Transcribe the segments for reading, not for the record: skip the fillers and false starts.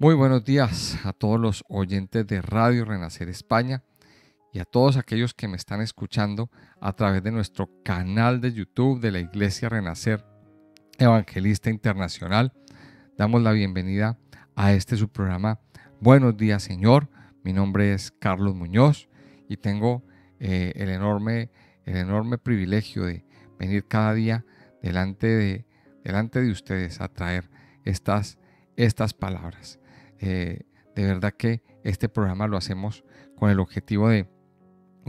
Muy buenos días a todos los oyentes de Radio Renacer España y a todos aquellos que me están escuchando a través de nuestro canal de YouTube de la Iglesia Renacer Evangelista Internacional. Damos la bienvenida a su programa Buenos días, Señor. Mi nombre es Carlos Muñoz y tengo el enorme privilegio de venir cada día delante de ustedes a traer estas palabras. De verdad que este programa lo hacemos con el objetivo de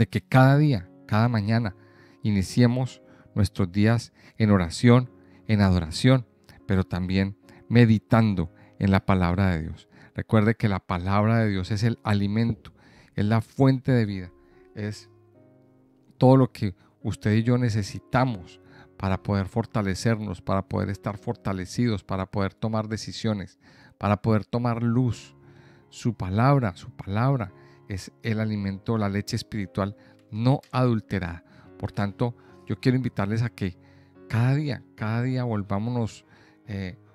que cada día, cada mañana, iniciemos nuestros días en oración, en adoración, pero también meditando en la palabra de Dios. Recuerde que la palabra de Dios es el alimento, es la fuente de vida, es todo lo que usted y yo necesitamos para poder fortalecernos, para poder estar fortalecidos, para poder tomar decisiones, para poder tomar luz. Su palabra es el alimento, la leche espiritual no adulterada. Por tanto, yo quiero invitarles a que cada día volvámonos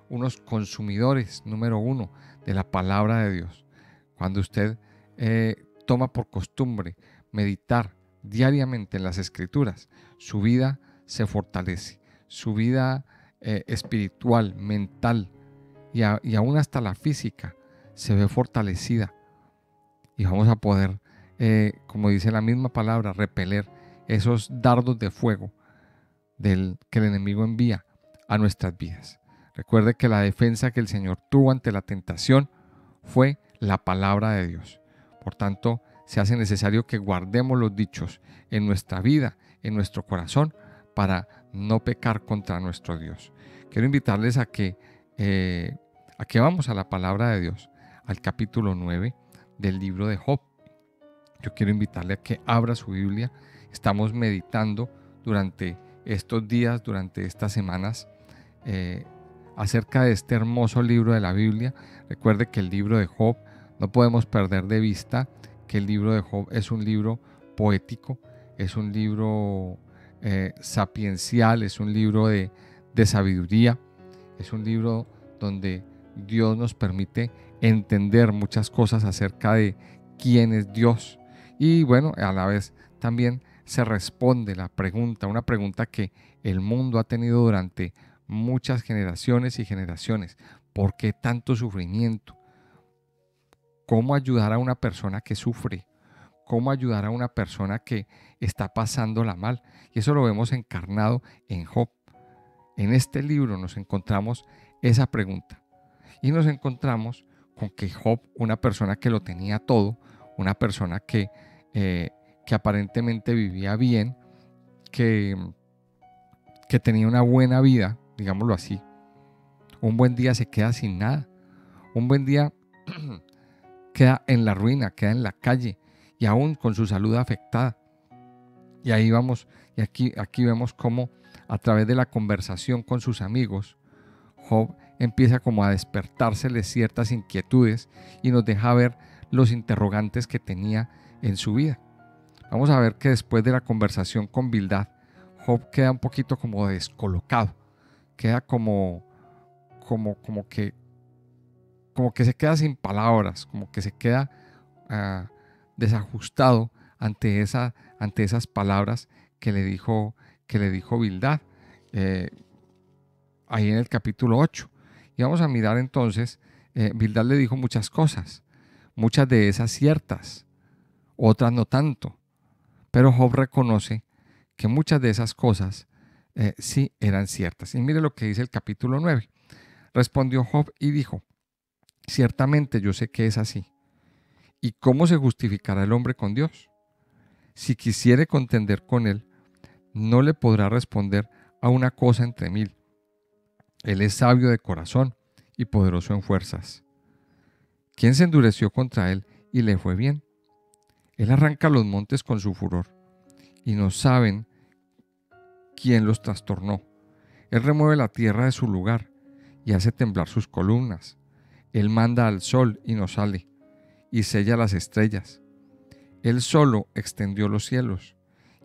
unos consumidores número uno de la palabra de Dios. Cuando usted toma por costumbre meditar diariamente en las Escrituras, su vida se fortalece, su vida espiritual, mental y aún hasta la física se ve fortalecida y vamos a poder, como dice la misma palabra, repeler esos dardos de fuego que el enemigo envía a nuestras vidas. Recuerde que la defensa que el Señor tuvo ante la tentación fue la palabra de Dios. Por tanto, se hace necesario que guardemos los dichos en nuestra vida, en nuestro corazón, para no pecar contra nuestro Dios. Quiero invitarles a que vamos a la palabra de Dios, al capítulo 9 del libro de Job. Yo quiero invitarle a que abra su Biblia. Estamos meditando durante estos días, durante estas semanas, acerca de este hermoso libro de la Biblia. Recuerde que el libro de Job, no podemos perder de vista que el libro de Job es un libro poético, es un libro sapiencial, es un libro de sabiduría, es un libro donde Dios nos permite entender muchas cosas acerca de quién es Dios. Y bueno, a la vez también se responde una pregunta que el mundo ha tenido durante muchas generaciones y generaciones. ¿Por qué tanto sufrimiento? ¿Cómo ayudar a una persona que sufre? ¿Cómo ayudar a una persona que está pasándola mal? Y eso lo vemos encarnado en Job. En este libro nos encontramos esa pregunta. Y nos encontramos con que Job, una persona que lo tenía todo, una persona que aparentemente vivía bien, que tenía una buena vida, digámoslo así, un buen día se queda sin nada. Un buen día queda en la ruina, queda en la calle y aún con su salud afectada. Y ahí vamos, y aquí vemos cómo a través de la conversación con sus amigos, Job empieza como a despertársele ciertas inquietudes y nos deja ver los interrogantes que tenía en su vida. Vamos a ver que después de la conversación con Bildad, Job queda un poquito como descolocado, queda como que se queda sin palabras, como que se queda desajustado ante esas palabras que le dijo Bildad ahí en el capítulo 8. Y vamos a mirar entonces, Bildad le dijo muchas cosas, muchas de esas ciertas, otras no tanto, pero Job reconoce que muchas de esas cosas sí eran ciertas. Y mire lo que dice el capítulo 9. Respondió Job y dijo: ciertamente yo sé que es así. ¿Y cómo se justificará el hombre con Dios? Si quisiere contender con él, no le podrá responder a una cosa entre mil. Él es sabio de corazón y poderoso en fuerzas. ¿Quién se endureció contra él y le fue bien? Él arranca los montes con su furor y no saben quién los trastornó. Él remueve la tierra de su lugar y hace temblar sus columnas. Él manda al sol y no sale, y sella las estrellas. Él solo extendió los cielos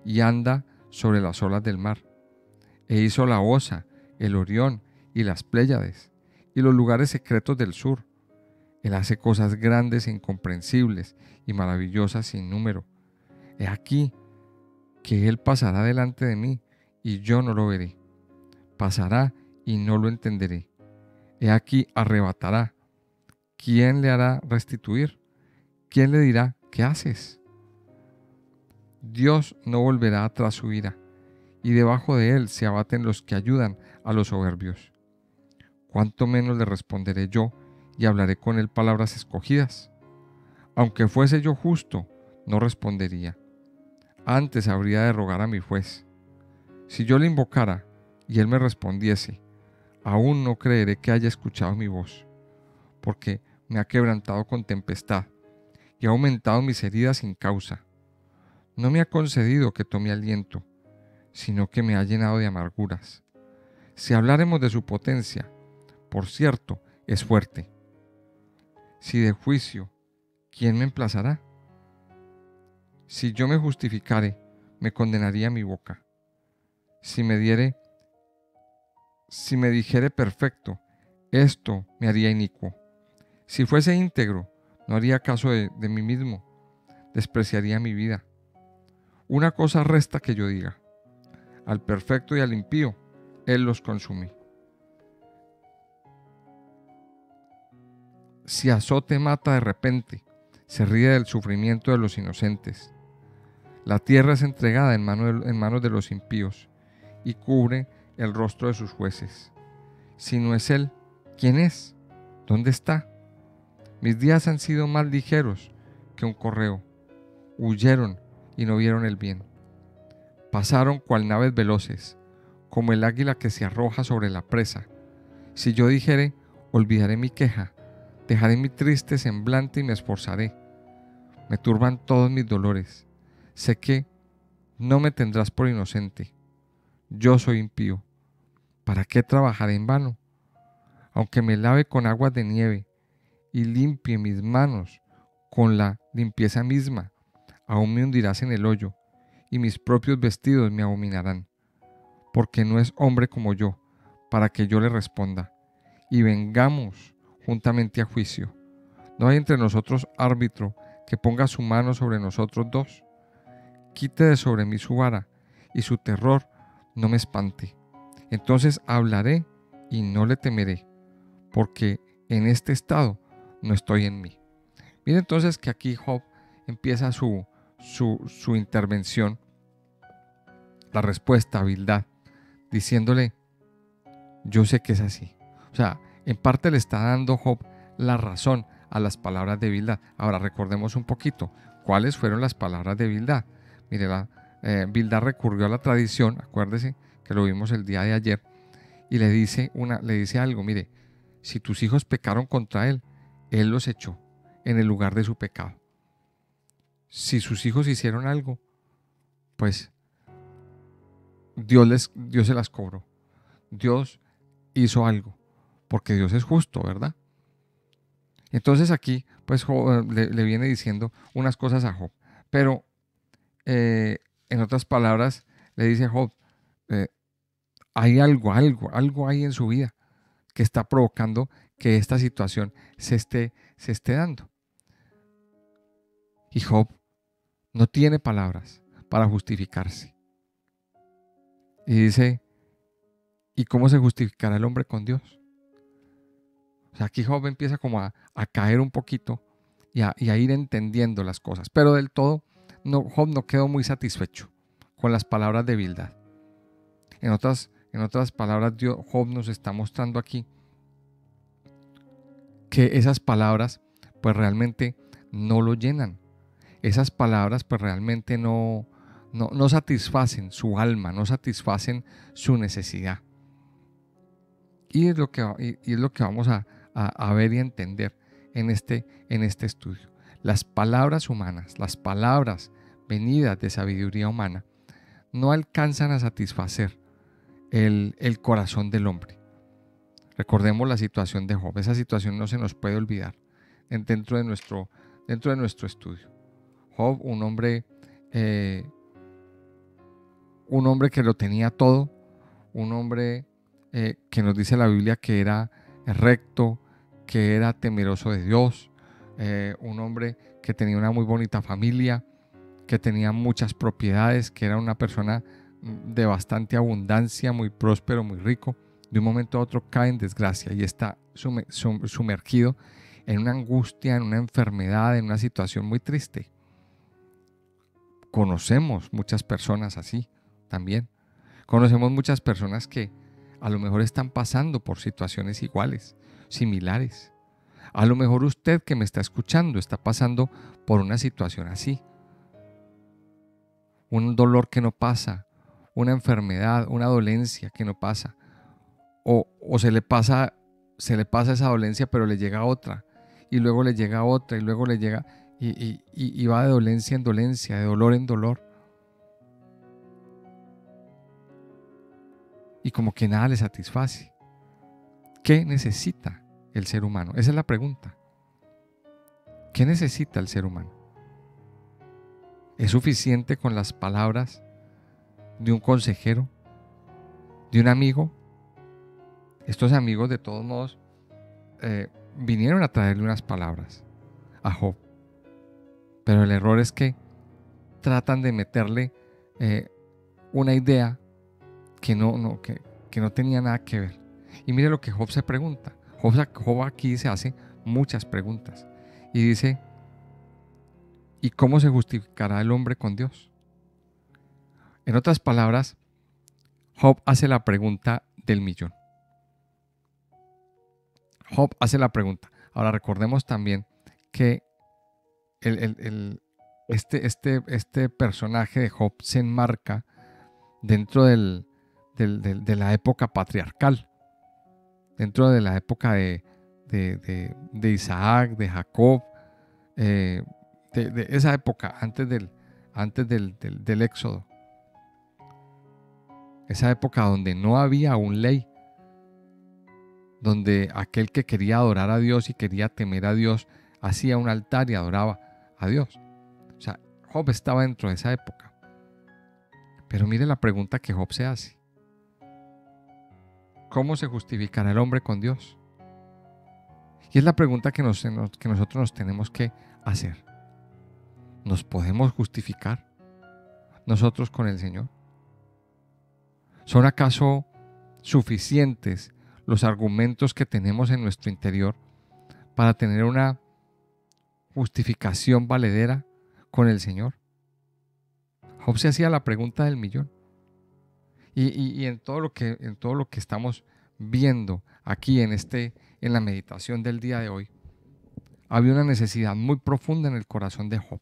y anda sobre las olas del mar. E hizo la Osa, el Orión y las Pléyades, y los lugares secretos del sur. Él hace cosas grandes e incomprensibles y maravillosas sin número. He aquí que Él pasará delante de mí y yo no lo veré. Pasará y no lo entenderé. He aquí arrebatará. ¿Quién le hará restituir? ¿Quién le dirá, qué haces? Dios no volverá atrás su ira, y debajo de Él se abaten los que ayudan a los soberbios. ¿Cuánto menos le responderé yo y hablaré con Él palabras escogidas? Aunque fuese yo justo, no respondería. Antes habría de rogar a mi juez. Si yo le invocara y Él me respondiese, aún no creeré que haya escuchado mi voz, porque me ha quebrantado con tempestad y ha aumentado mis heridas sin causa. No me ha concedido que tome aliento, sino que me ha llenado de amarguras. Si habláremos de su potencia, por cierto, es fuerte. Si de juicio, ¿quién me emplazará? Si yo me justificare, me condenaría mi boca. Si me dijere perfecto, esto me haría inicuo. Si fuese íntegro, no haría caso de mí mismo, despreciaría mi vida. Una cosa resta que yo diga: al perfecto y al impío, Él los consume. Si azote mata de repente, se ríe del sufrimiento de los inocentes. La tierra es entregada en manos de los impíos y cubre el rostro de sus jueces. Si no es Él, ¿quién es? ¿Dónde está? Mis días han sido más ligeros que un correo. Huyeron y no vieron el bien. Pasaron cual naves veloces, como el águila que se arroja sobre la presa. Si yo dijere, olvidaré mi queja, dejaré mi triste semblante y me esforzaré. Me turban todos mis dolores. Sé que no me tendrás por inocente. Yo soy impío. ¿Para qué trabajaré en vano? Aunque me lave con aguas de nieve y limpie mis manos con la limpieza misma, aún me hundirás en el hoyo y mis propios vestidos me abominarán. Porque no es hombre como yo, para que yo le responda, y vengamos juntamente a juicio. No hay entre nosotros árbitro que ponga su mano sobre nosotros dos. Quite de sobre mí su vara, y su terror no me espante. Entonces hablaré y no le temeré, porque en este estado no estoy en mí. Mire entonces que aquí Job empieza su intervención, la respuesta a Bildad, diciéndole: yo sé que es así. O sea, en parte le está dando Job la razón a las palabras de Bildad. Ahora recordemos un poquito cuáles fueron las palabras de Bildad. Mire, Bildad recurrió a la tradición, acuérdese que lo vimos el día de ayer, y le dice algo: mire, si tus hijos pecaron contra él, él los echó en el lugar de su pecado. Si sus hijos hicieron algo, pues Dios se las cobró. Dios hizo algo, porque Dios es justo, ¿verdad? Entonces aquí, pues Job, le viene diciendo unas cosas a Job, pero en otras palabras, le dice a Job, hay algo hay en su vida que está provocando que esta situación se esté dando. Y Job no tiene palabras para justificarse. Y dice: ¿y cómo se justificará el hombre con Dios? O sea, aquí Job empieza como a caer un poquito y a ir entendiendo las cosas. Pero del todo, Job no quedó muy satisfecho con las palabras de Bildad. En otras palabras, Job nos está mostrando aquí que esas palabras pues realmente no lo llenan. Esas palabras pues realmente no satisfacen su alma, no satisfacen su necesidad. Y es lo que vamos a ver y a entender en este estudio. Las palabras humanas, las palabras venidas de sabiduría humana, no alcanzan a satisfacer el corazón del hombre. Recordemos la situación de Job. Esa situación no se nos puede olvidar dentro de nuestro estudio. Job, un hombre que lo tenía todo, un hombre que nos dice la Biblia que era recto, que era temeroso de Dios, un hombre que tenía una muy bonita familia, que tenía muchas propiedades, que era una persona de bastante abundancia, muy próspero, muy rico. De un momento a otro cae en desgracia y está sumergido en una angustia, en una enfermedad, en una situación muy triste. Conocemos muchas personas así también. Conocemos muchas personas que a lo mejor están pasando por situaciones iguales, similares. A lo mejor usted que me está escuchando está pasando por una situación así. Un dolor que no pasa, una enfermedad, una dolencia que no pasa. O se le pasa esa dolencia, pero le llega otra. Y luego le llega otra, y luego le llega, y va de dolencia en dolencia, de dolor en dolor. Y como que nada le satisface. ¿Qué necesita el ser humano? Esa es la pregunta. ¿Qué necesita el ser humano? ¿Es suficiente con las palabras de un consejero, de un amigo? Estos amigos, de todos modos, vinieron a traerle unas palabras a Job. Pero el error es que tratan de meterle una idea que no tenía nada que ver. Y mire lo que Job se pregunta. Job aquí se hace muchas preguntas. Y dice, ¿y cómo se justificará el hombre con Dios? En otras palabras, Job hace la pregunta del millón. Job hace la pregunta. Ahora recordemos también que este personaje de Job se enmarca dentro de la época patriarcal, dentro de la época de Isaac, de Jacob, de esa época antes del Éxodo. Esa época donde no había aún ley, donde aquel que quería adorar a Dios y quería temer a Dios hacía un altar y adoraba a Dios. O sea, Job estaba dentro de esa época. Pero mire la pregunta que Job se hace. ¿Cómo se justificará el hombre con Dios? Y es la pregunta que nosotros nos tenemos que hacer. ¿Nos podemos justificar nosotros con el Señor? ¿Son acaso suficientes los argumentos que tenemos en nuestro interior para tener una justificación valedera con el Señor? Job se hacía la pregunta del millón. Y en todo lo que estamos viendo aquí en la meditación del día de hoy, había una necesidad muy profunda en el corazón de Job.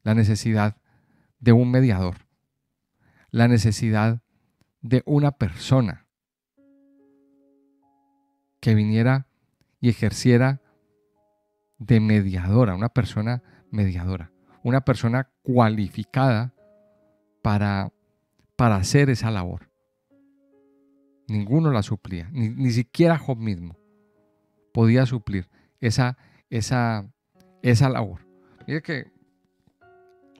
La necesidad de un mediador. La necesidad de una persona que viniera y ejerciera de mediadora, una persona mediadora, una persona cualificada para hacer esa labor. Ninguno la suplía, ni siquiera Job mismo podía suplir esa labor. Mire que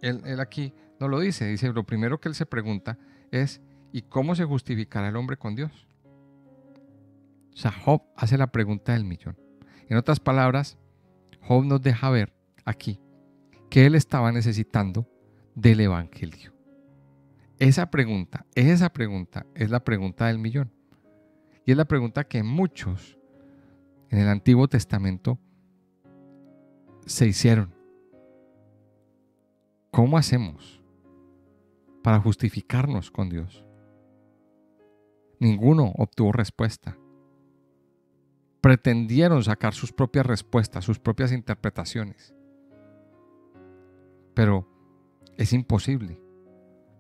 él aquí no lo dice, lo primero que él se pregunta es, ¿y cómo se justificará el hombre con Dios? O sea, Job hace la pregunta del millón. En otras palabras, Job nos deja ver aquí que él estaba necesitando del evangelio. Esa pregunta es la pregunta del millón. Y es la pregunta que muchos en el Antiguo Testamento se hicieron. ¿Cómo hacemos para justificarnos con Dios? Ninguno obtuvo respuesta. Pretendieron sacar sus propias respuestas, sus propias interpretaciones. Pero es imposible,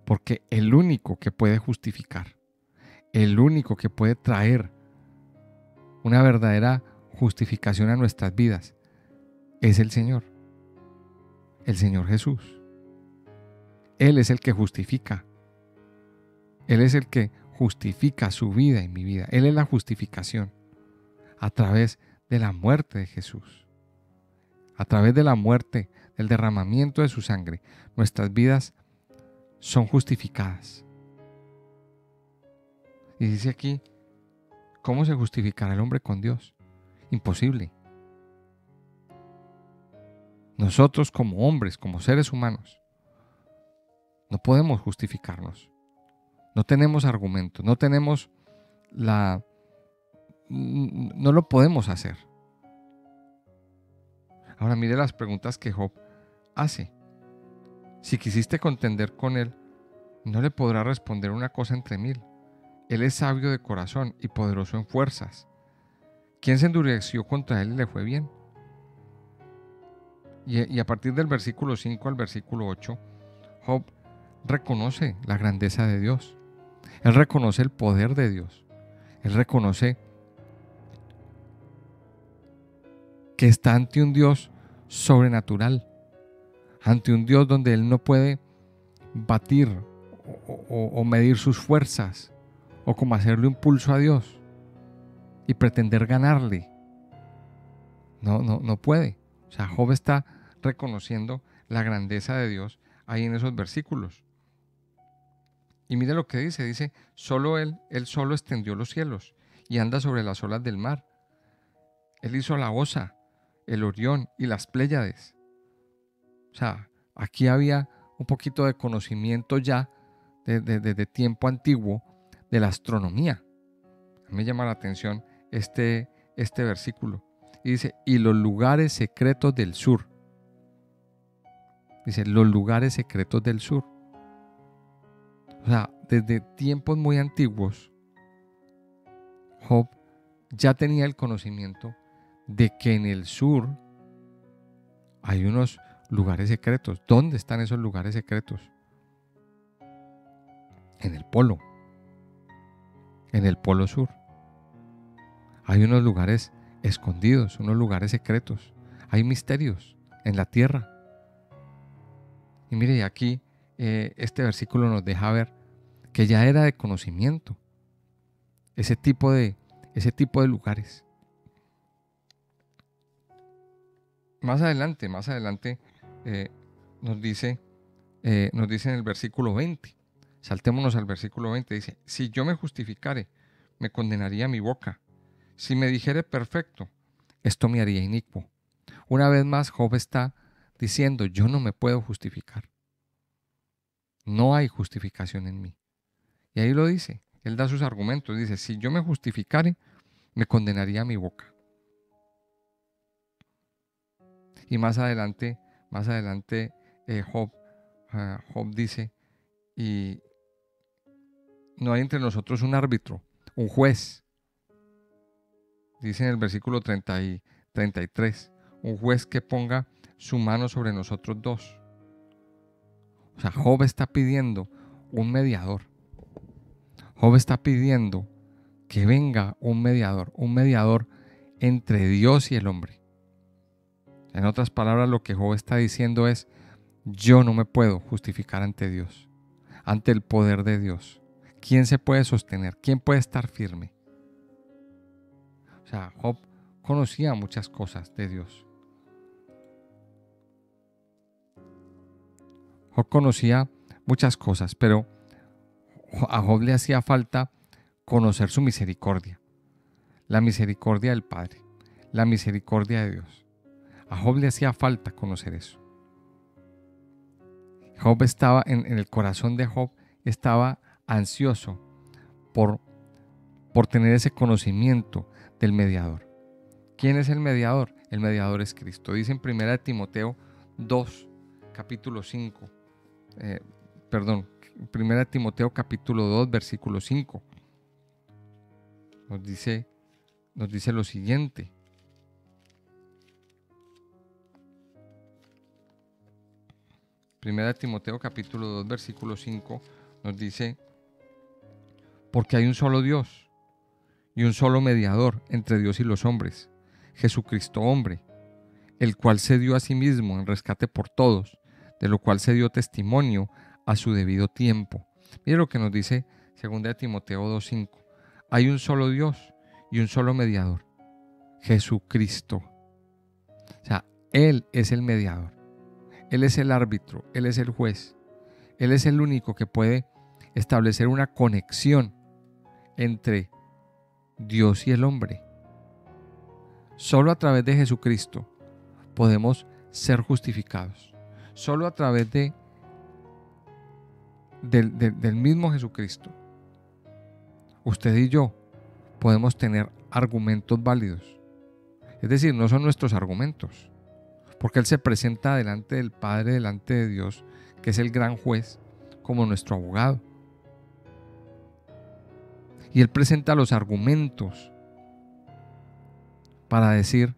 porque el único que puede justificar, el único que puede traer una verdadera justificación a nuestras vidas, es el Señor Jesús. Él es el que justifica. Él es el que justifica su vida y mi vida. Él es la justificación a través de la muerte de Jesús. A través de la muerte, del derramamiento de su sangre, nuestras vidas son justificadas. Y dice aquí, ¿Cómo se justificará el hombre con Dios? Imposible. Nosotros como hombres, como seres humanos, no podemos justificarnos. No tenemos argumentos, no lo podemos hacer. Ahora mire las preguntas que Job hace. Si quisiste contender con él, no le podrá responder una cosa entre mil. Él es sabio de corazón y poderoso en fuerzas. ¿Quién se endureció contra él y le fue bien? Y a partir del versículo 5 al versículo 8, Job reconoce la grandeza de Dios. Él reconoce el poder de Dios. Él reconoce que está ante un Dios sobrenatural, ante un Dios donde él no puede batir o medir sus fuerzas, o como hacerle un pulso a Dios y pretender ganarle. No puede. O sea, Job está reconociendo la grandeza de Dios ahí en esos versículos. Y mire lo que dice, solo él solo extendió los cielos y anda sobre las olas del mar. Él hizo la Osa, el Orión y las Pléyades. O sea, aquí había un poquito de conocimiento ya de tiempo antiguo de la astronomía. A mí me llama la atención este versículo. Y dice, y los lugares secretos del sur. Dice, los lugares secretos del sur. O sea, desde tiempos muy antiguos, Job ya tenía el conocimiento de que en el sur hay unos lugares secretos. ¿Dónde están esos lugares secretos? En el polo sur. Hay unos lugares escondidos, unos lugares secretos. Hay misterios en la tierra. Y mire, aquí este versículo nos deja ver que ya era de conocimiento ese tipo de lugares. Más adelante nos dice en el versículo 20. Saltémonos al versículo 20. Dice, si yo me justificare, me condenaría mi boca. Si me dijere perfecto, esto me haría inicuo. Una vez más, Job está diciendo, yo no me puedo justificar. No hay justificación en mí. Y ahí lo dice. Él da sus argumentos. Dice, si yo me justificare, me condenaría mi boca. Y más adelante Job dice, y no hay entre nosotros un árbitro, un juez. Dice en el versículo 30 y 33, un juez que ponga su mano sobre nosotros dos. O sea, Job está pidiendo un mediador. Job está pidiendo que venga un mediador entre Dios y el hombre. En otras palabras, lo que Job está diciendo es, yo no me puedo justificar ante Dios, ante el poder de Dios. ¿Quién se puede sostener? ¿Quién puede estar firme? O sea, Job conocía muchas cosas de Dios. Job conocía muchas cosas, pero a Job le hacía falta conocer su misericordia, la misericordia del Padre, la misericordia de Dios. A Job le hacía falta conocer eso. Job estaba en el corazón de Job, estaba ansioso por tener ese conocimiento del mediador. ¿Quién es el mediador? El mediador es Cristo. Dice en 1 Timoteo 2, capítulo 5. 1 Timoteo capítulo 2, versículo 5. Nos dice lo siguiente. Primera Timoteo capítulo 2, versículo 5 nos dice, porque hay un solo Dios y un solo mediador entre Dios y los hombres, Jesucristo hombre, el cual se dio a sí mismo en rescate por todos, de lo cual se dio testimonio a su debido tiempo. Mire lo que nos dice 2 Timoteo 2:5. Hay un solo Dios y un solo mediador, Jesucristo. O sea, Él es el mediador. Él es el árbitro, Él es el juez. Él es el único que puede establecer una conexión entre Dios y el hombre. Solo a través de Jesucristo podemos ser justificados. Solo a través del mismo Jesucristo, usted y yo podemos tener argumentos válidos. Es decir, no son nuestros argumentos, porque Él se presenta delante del Padre, delante de Dios, que es el gran juez, como nuestro abogado. Y Él presenta los argumentos para decir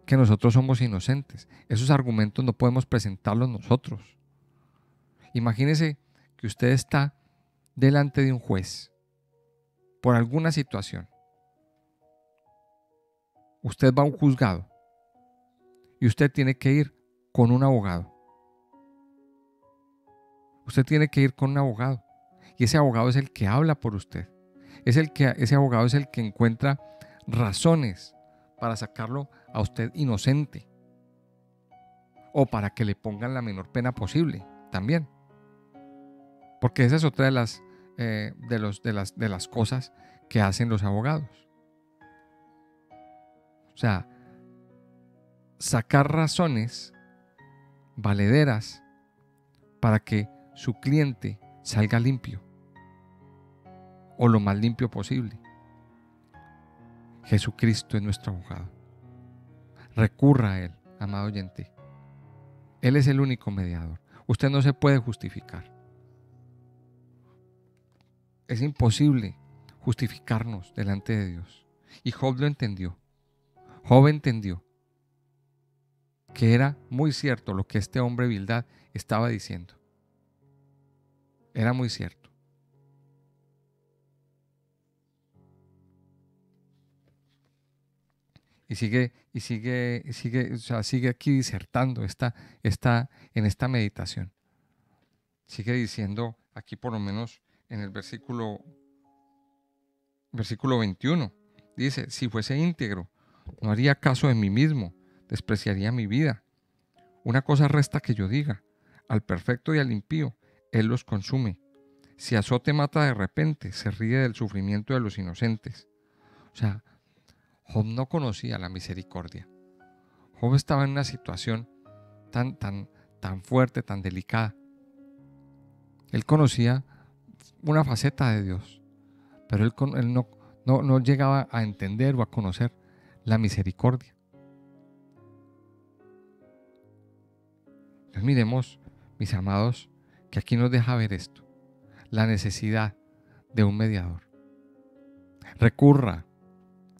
que nosotros somos inocentes. Esos argumentos no podemos presentarlos nosotros. Imagínese que usted está delante de un juez por alguna situación. Usted va a un juzgado y usted tiene que ir con un abogado. Usted tiene que ir con un abogado y ese abogado es el que habla por usted. Ese abogado es el que encuentra razones para sacarlo a usted inocente o para que le pongan la menor pena posible también. Porque esa es otra de las cosas que hacen los abogados. O sea, sacar razones valederas para que su cliente salga limpio o lo más limpio posible. Jesucristo es nuestro abogado. Recurra a Él, amado oyente. Él es el único mediador. Usted no se puede justificar. Es imposible justificarnos delante de Dios. Y Job lo entendió. Job entendió que era muy cierto lo que este hombre Bildad estaba diciendo. Era muy cierto. Y sigue aquí disertando en esta meditación. Sigue diciendo aquí por lo menos en el versículo 21. Dice, si fuese íntegro, no haría caso de mí mismo, despreciaría mi vida. Una cosa resta que yo diga, al perfecto y al impío, Él los consume. Si azote mata de repente, se ríe del sufrimiento de los inocentes. O sea, Job no conocía la misericordia. Job estaba en una situación tan fuerte, tan delicada. Él conocía una faceta de Dios, pero él no llegaba a entender o a conocer la misericordia. Entonces miremos, mis amados, que aquí nos deja ver esto, la necesidad de un mediador. Recurra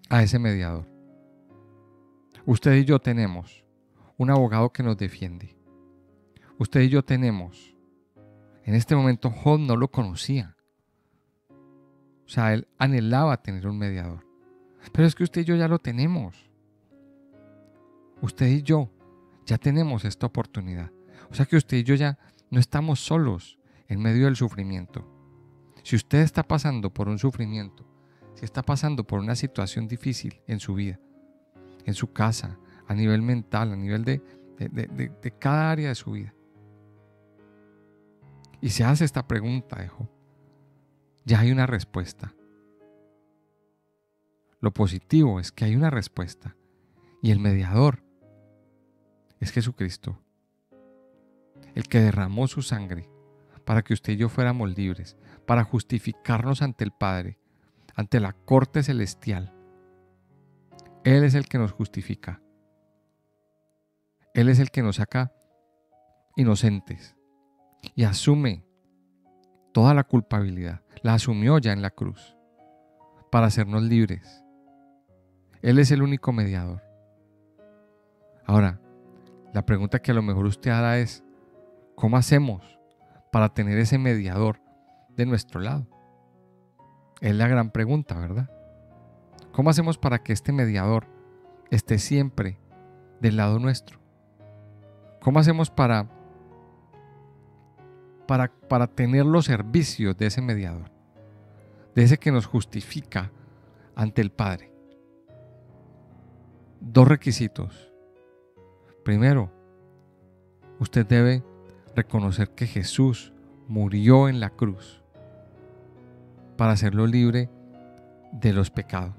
a ese mediador. Usted y yo tenemos un abogado que nos defiende. Usted y yo tenemos, en este momento Job no lo conocía. O sea, él anhelaba tener un mediador. Pero es que usted y yo ya lo tenemos. Usted y yo ya tenemos esta oportunidad. O sea que usted y yo ya no estamos solos en medio del sufrimiento. Si usted está pasando por un sufrimiento, si está pasando por una situación difícil en su vida, en su casa, a nivel mental, a nivel de cada área de su vida, y se hace esta pregunta de Job, ya hay una respuesta. Lo positivo es que hay una respuesta y el mediador es Jesucristo, el que derramó su sangre para que usted y yo fuéramos libres, para justificarnos ante el Padre, ante la corte celestial. Él es el que nos justifica. Él es el que nos saca inocentes y asume toda la culpabilidad. La asumió ya en la cruz para hacernos libres. Él es el único mediador. Ahora, la pregunta que a lo mejor usted hará es, ¿cómo hacemos para tener ese mediador de nuestro lado? Es la gran pregunta, ¿verdad? ¿Cómo hacemos para que este mediador esté siempre del lado nuestro? ¿Cómo hacemos para tener los servicios de ese mediador? De ese que nos justifica ante el Padre. Dos requisitos. Primero, usted debe reconocer que Jesús murió en la cruz para hacerlo libre de los pecados.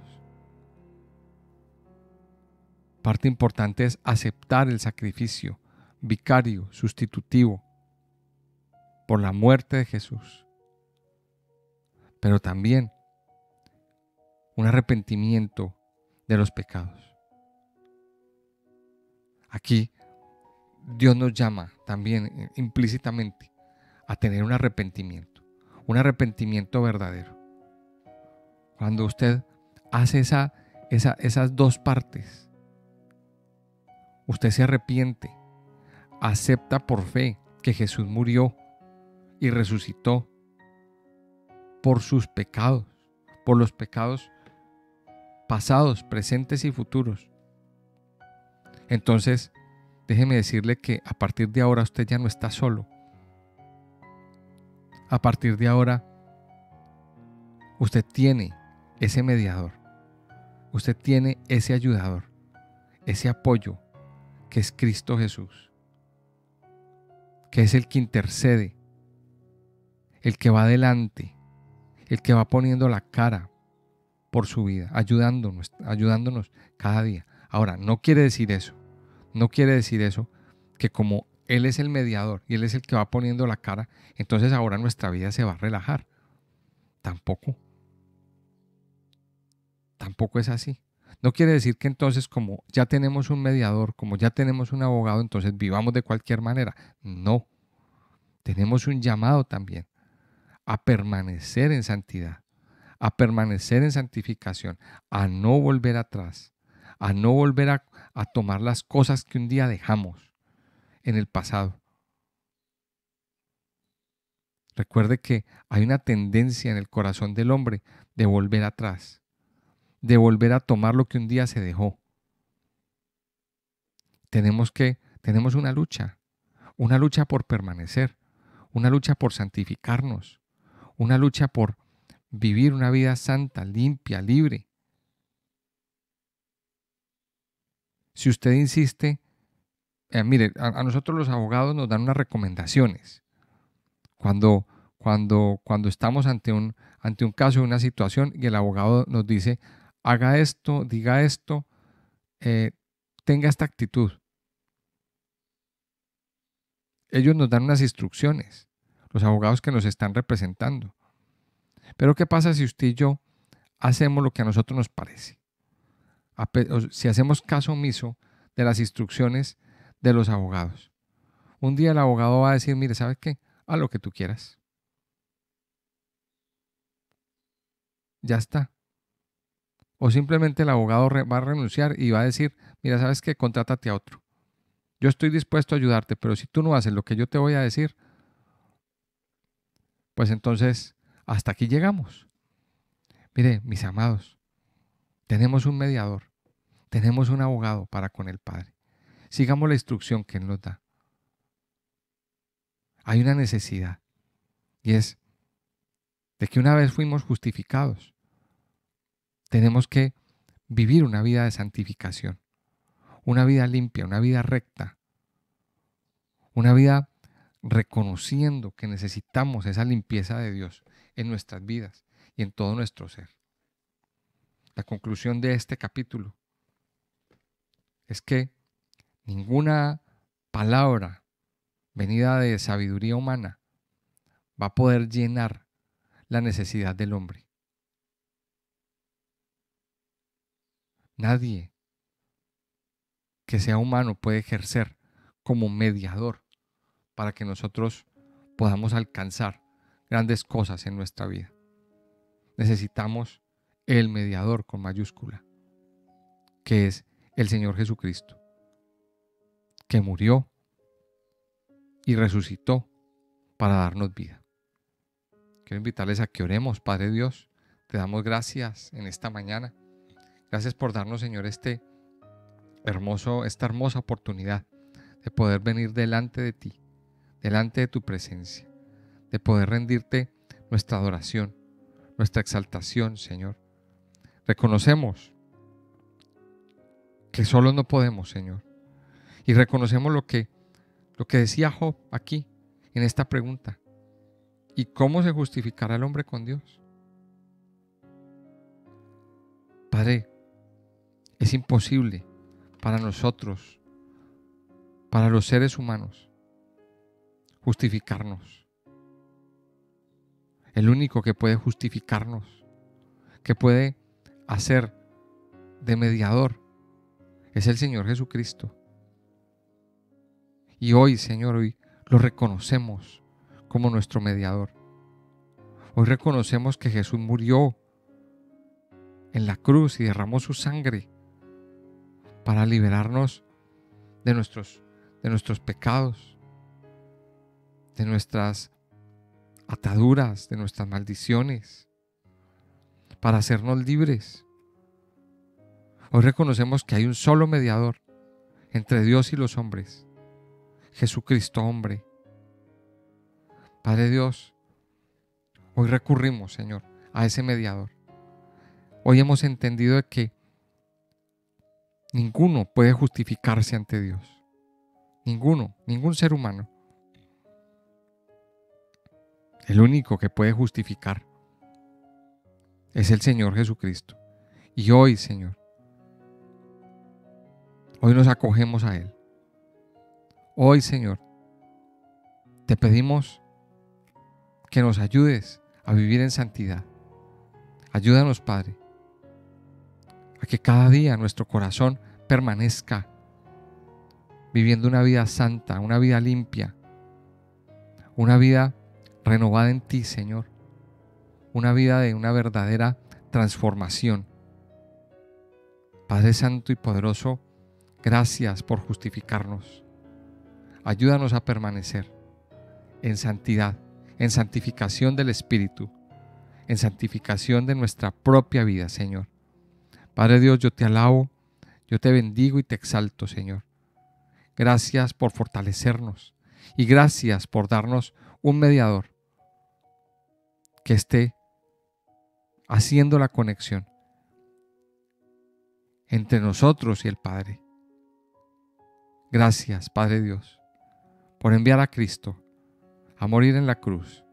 Parte importante es aceptar el sacrificio vicario, sustitutivo, por la muerte de Jesús. Pero también un arrepentimiento de los pecados. Aquí Dios nos llama también implícitamente a tener un arrepentimiento verdadero. Cuando usted hace esas dos partes, usted se arrepiente, acepta por fe que Jesús murió y resucitó por sus pecados, por los pecados pasados, presentes y futuros. Entonces, déjeme decirle que a partir de ahora usted ya no está solo. A partir de ahora, usted tiene ese mediador. Usted tiene ese ayudador, ese apoyo que es Cristo Jesús, que es el que intercede, el que va adelante, el que va poniendo la cara por su vida, ayudándonos cada día. Ahora, no quiere decir eso que como Él es el mediador y Él es el que va poniendo la cara, entonces ahora nuestra vida se va a relajar. Tampoco es así. No quiere decir que entonces como ya tenemos un mediador, como ya tenemos un abogado, entonces vivamos de cualquier manera. No, tenemos un llamado también a permanecer en santidad, a permanecer en santificación, a no volver atrás, a no volver a tomar las cosas que un día dejamos en el pasado. Recuerde que hay una tendencia en el corazón del hombre de volver atrás, de volver a tomar lo que un día se dejó. Tenemos una lucha por permanecer, una lucha por santificarnos, una lucha por vivir una vida santa, limpia, libre. Si usted insiste, mire, a nosotros los abogados nos dan unas recomendaciones. Cuando estamos ante un caso, una situación, y el abogado nos dice, haga esto, diga esto, tenga esta actitud. Ellos nos dan unas instrucciones, los abogados que nos están representando. Pero ¿qué pasa si usted y yo hacemos lo que a nosotros nos parece? Si hacemos caso omiso de las instrucciones de los abogados. Un día el abogado va a decir, mire, ¿sabes qué? Haz lo que tú quieras. Ya está. O simplemente el abogado va a renunciar y va a decir, mira, ¿sabes qué? Contrátate a otro. Yo estoy dispuesto a ayudarte, pero si tú no haces lo que yo te voy a decir, pues entonces hasta aquí llegamos. Mire, mis amados, tenemos un mediador, tenemos un abogado para con el Padre. Sigamos la instrucción que Él nos da. Hay una necesidad y es de que una vez fuimos justificados, tenemos que vivir una vida de santificación, una vida limpia, una vida recta, una vida reconociendo que necesitamos esa limpieza de Dios en nuestras vidas y en todo nuestro ser. La conclusión de este capítulo es que ninguna palabra venida de sabiduría humana va a poder llenar la necesidad del hombre. Nadie que sea humano puede ejercer como mediador para que nosotros podamos alcanzar grandes cosas en nuestra vida. Necesitamos el mediador con mayúscula, que es el Señor Jesucristo, que murió y resucitó para darnos vida. Quiero invitarles a que oremos. Padre Dios, te damos gracias en esta mañana. Gracias por darnos, Señor, esta hermosa oportunidad de poder venir delante de ti, delante de tu presencia, de poder rendirte nuestra adoración, nuestra exaltación, Señor. Reconocemos que solos no podemos, Señor, y reconocemos lo que decía Job aquí en esta pregunta. ¿Y cómo se justificará el hombre con Dios? Padre, es imposible para nosotros, para los seres humanos, justificarnos. El único que puede justificarnos, que puede hacer de mediador, es el Señor Jesucristo. Y hoy, Señor, hoy lo reconocemos como nuestro mediador. Hoy reconocemos que Jesús murió en la cruz y derramó su sangre para liberarnos de nuestros pecados, de nuestras ataduras, de nuestras maldiciones, para hacernos libres. Hoy reconocemos que hay un solo mediador entre Dios y los hombres, Jesucristo hombre. Padre Dios, hoy recurrimos, Señor, a ese mediador. Hoy hemos entendido de que ninguno puede justificarse ante Dios. Ninguno, ningún ser humano. El único que puede justificar es el Señor Jesucristo. Y hoy, Señor, hoy nos acogemos a Él. Hoy, Señor, te pedimos que nos ayudes a vivir en santidad. Ayúdanos, Padre, a que cada día nuestro corazón permanezca viviendo una vida santa, una vida limpia, una vida renovada en ti, Señor, una vida de una verdadera transformación. Padre Santo y Poderoso, gracias por justificarnos. Ayúdanos a permanecer en santidad, en santificación del Espíritu, en santificación de nuestra propia vida, Señor. Padre Dios, yo te alabo, yo te bendigo y te exalto, Señor. Gracias por fortalecernos y gracias por darnos un mediador que esté haciendo la conexión entre nosotros y el Padre. Gracias, Padre Dios, por enviar a Cristo a morir en la cruz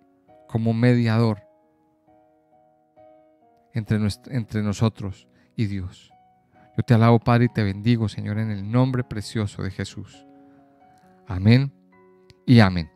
como mediador entre nosotros y Dios. Yo te alabo, Padre, y te bendigo, Señor, en el nombre precioso de Jesús. Amén y amén.